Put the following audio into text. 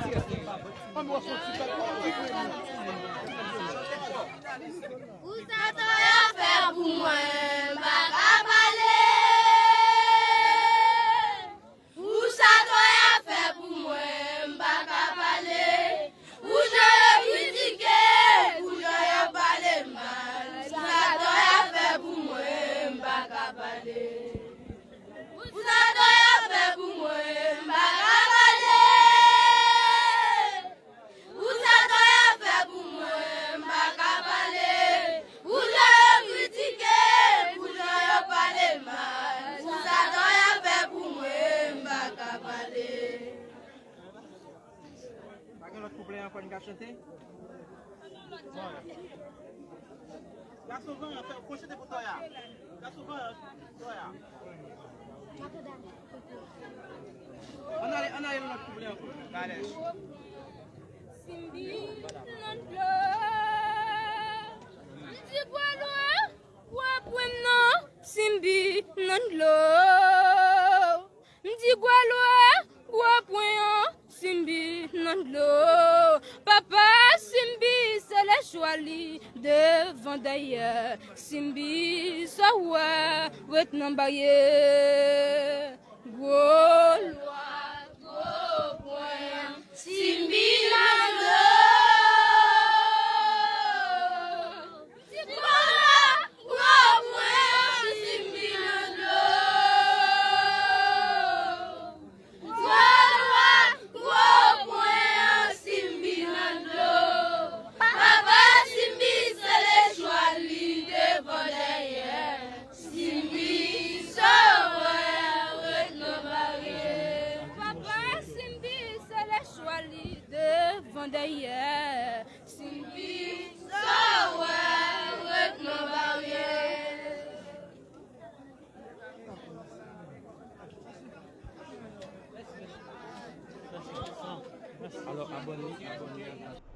Où ça t'a fait pour moi, baga balé? Où ça t'a fait pour moi, baga balé? Où j'ai critiqué, où j'ai parlé mal? Où ça t'a fait pour moi, baga balé? Où ça t'a fait pour moi, baga balé? Où ça t'a fait pour moi, baga balé? Où j'ai critiqué, où j'ai parlé mal? Où ça t'a fait pour moi, baga balé? Pas notre couplet encore une chanter? Là souvent, faut chanter pour toi. Là souvent, toi. On a notre couplet encore. Allez. Simbi, non, Ndi gwalo, wapwe no, Simbi, non, Ndi gwalo, wapwe no, Simbi, non, Papa, Simbi, c'est le choix devant d'ailleurs. Simbi, ça ouais, wet n'embaye. Golo, go, point. Simbi, non, d'ailleurs, Simbi, so well, with no barrière. Alors abonnez-vous.